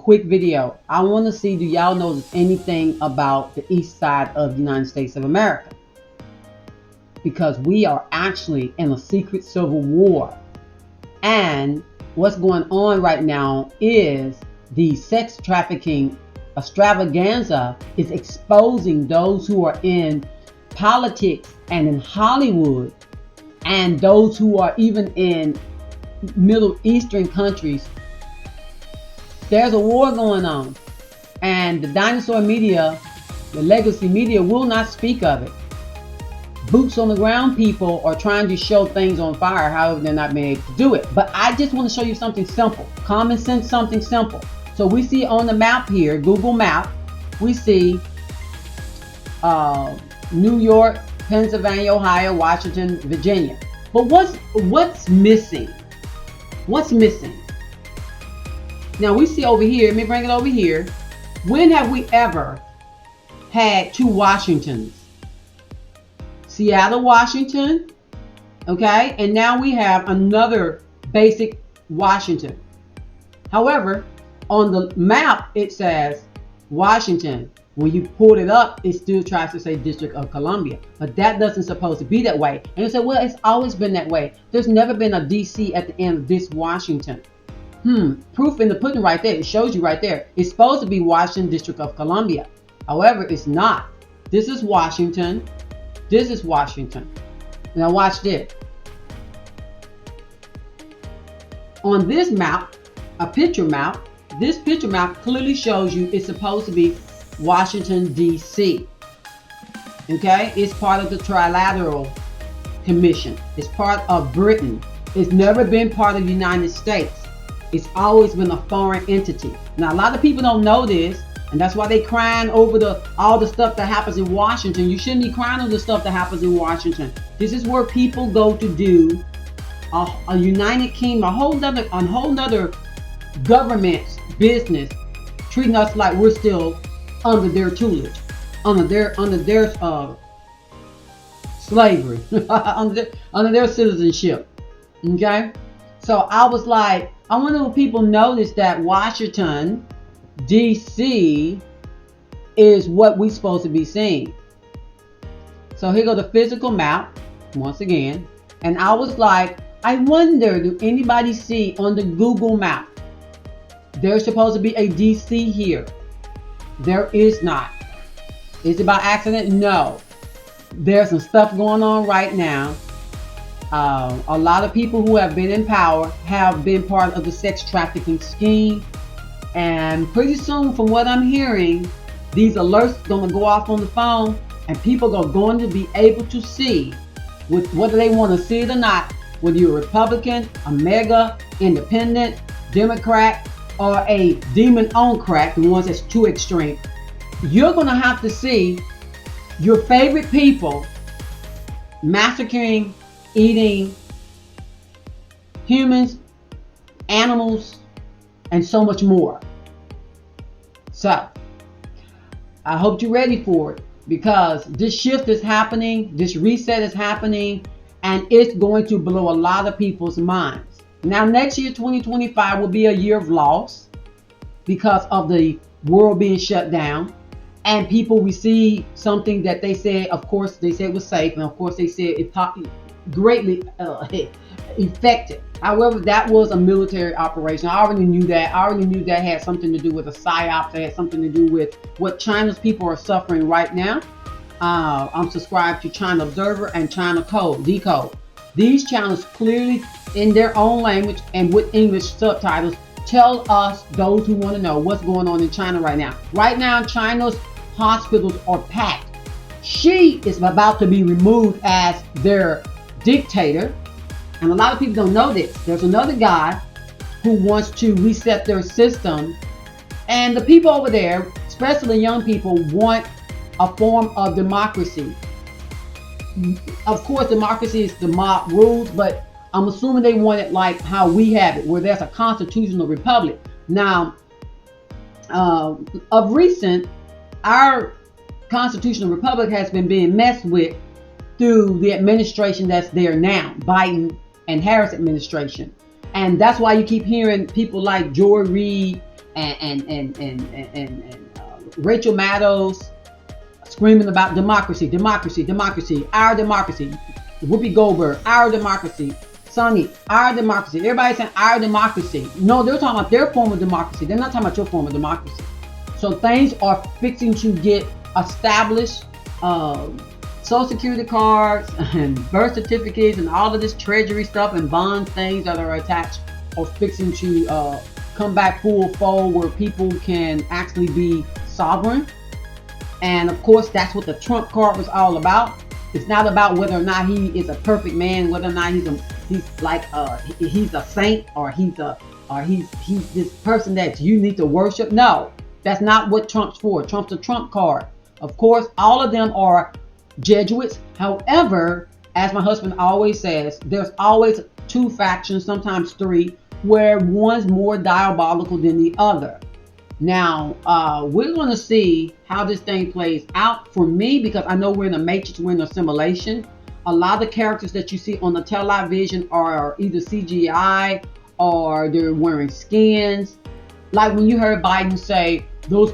quick video. I want to see, do y'all know anything about the east side of the United States of America? Because we are actually in a secret civil war. And what's going on right now is the sex trafficking extravaganza is exposing those who are in politics and in Hollywood, and those who are even in Middle Eastern countries. There's a war going on, and the dinosaur media, the legacy media, will not speak of it. Boots on the ground people are trying to show things on fire, however they're not being able to do it. But I just want to show you something simple, common sense, something simple. So we see on the map here, Google Map, we see New York, Pennsylvania, Ohio, Washington, Virginia. But what's missing? What's missing? Now we see over here, let me bring it over here. When have we ever had two Washingtons? Seattle, Washington, okay? And now we have another basic Washington. However, on the map, it says Washington. When you pull it up, it still tries to say District of Columbia. But that doesn't supposed to be that way. And you say, well, it's always been that way. There's never been a DC at the end of this Washington. Proof in the pudding right there. It shows you right there. It's supposed to be Washington, District of Columbia. However, it's not. This is Washington. This is Washington. Now watch this. On this map, a picture map, this picture map clearly shows you it's supposed to be Washington, D.C. Okay? It's part of the Trilateral Commission. It's part of Britain. It's never been part of the United States. It's always been a foreign entity. Now, a lot of people don't know this, and that's why they crying over all the stuff that happens in Washington. You shouldn't be crying over the stuff that happens in Washington. This is where people go to do a United Kingdom, a whole nother government's business, treating us like we're still under their tutelage, under their slavery, under their citizenship. Okay, so I was like, I wonder if people notice that Washington, D.C. is what we're supposed to be seeing. So here go the physical map once again, and I was like, I wonder, do anybody see on the Google map there's supposed to be a DC here? There is not. Is it by accident? No. There's some stuff going on right now. A lot of people who have been in power have been part of the sex trafficking scheme. And pretty soon, from what I'm hearing, these alerts going to go off on the phone, and people are going to be able to see, whether they want to see it or not, whether you're a Republican, a MAGA, independent, Democrat, or a demon on crack, the ones that's too extreme. You're going to have to see your favorite people massacring, eating humans, animals, and so much more. So, I hope you're ready for it, because this shift is happening, this reset is happening, and it's going to blow a lot of people's minds. Now, next year, 2025, will be a year of loss because of the world being shut down, and people receive something that they said, of course, they said was safe, and of course, they said it greatly effective. However, that was a military operation. I already knew that. I already knew that had something to do with a psyop. That had something to do with what China's people are suffering right now. I'm subscribed to China Observer and China Decode. These channels clearly, in their own language and with English subtitles, tell us, those who want to know, what's going on in China right now. Right now, China's hospitals are packed. Xi is about to be removed as their dictator. And a lot of people don't know this. There's another guy who wants to reset their system. And the people over there, especially young people, want a form of democracy. Of course, democracy is the mob rules, but I'm assuming they want it like how we have it, where there's a constitutional republic. Now, of recent, our constitutional republic has been being messed with through the administration that's there now, Biden and Harris administration. And that's why you keep hearing people like Joy Reid Rachel Maddow screaming about democracy, our democracy. Whoopi Goldberg, our democracy. Sonny, our democracy. Everybody saying our democracy. No, they're talking about their form of democracy. They're not talking about your form of democracy. So things are fixing to get established. Social security cards and birth certificates and all of this treasury stuff and bond things that are attached are fixing to come back full fold, where people can actually be sovereign. And of course, that's what the Trump card was all about. It's not about whether or not he is a perfect man, whether or not he's a saint, or he's this person that you need to worship. No, that's not what Trump's for. Trump's a Trump card. Of course, all of them are Jesuits. However, as my husband always says, there's always two factions, sometimes three, where one's more diabolical than the other. Now, we're going to see how this thing plays out. For me, because I know we're in a matrix, we're in a simulation. A lot of the characters that you see on the television are either CGI or they're wearing skins. Like when you heard Biden say, those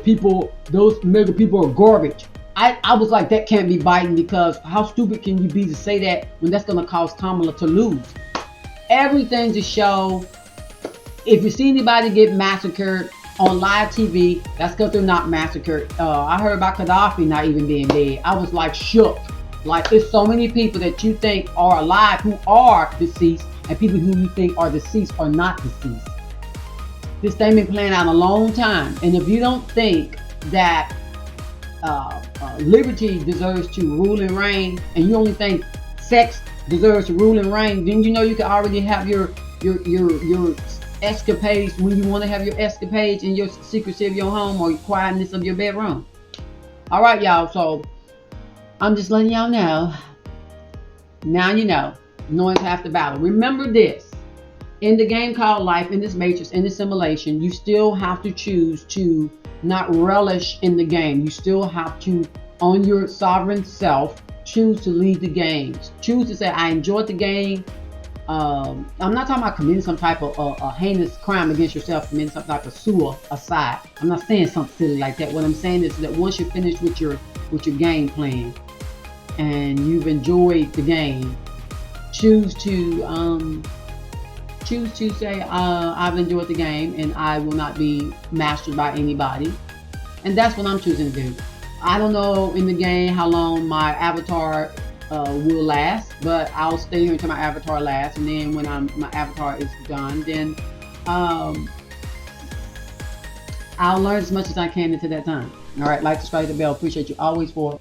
mega people are garbage. I was like, that can't be Biden, because how stupid can you be to say that when that's going to cause Kamala to lose? Everything to show. If you see anybody get massacred on live TV, that's because they're not massacred. I heard about Gaddafi not even being dead. I was like shook. Like, there's so many people that you think are alive who are deceased, and people who you think are deceased are not deceased. This thing been playing out a long time. And if you don't think that liberty deserves to rule and reign, and you only think sex deserves to rule and reign, then you know you can already have your escapades when you want to have your escapades in your secrecy of your home or your quietness of your bedroom. All right, y'all. So I'm just letting y'all know. Now you know. Knowing's half the battle. Remember this. In the game called life, in this matrix, in this simulation, you still have to choose to not relish in the game. You still have to, on your sovereign self, choose to lead the games. Choose to say, I enjoyed the game. I'm not talking about committing some type of a heinous crime against yourself, committing some type of suicide. I'm not saying something silly like that. What I'm saying is that once you're finished with your game plan and you've enjoyed the game, choose to say, I've enjoyed the game and I will not be mastered by anybody. And that's what I'm choosing to do. I don't know in the game how long my avatar will last, but I'll stay here until my avatar lasts, and then when my avatar is done, then I'll learn as much as I can until that time. All right, like, subscribe, the bell. Appreciate you always for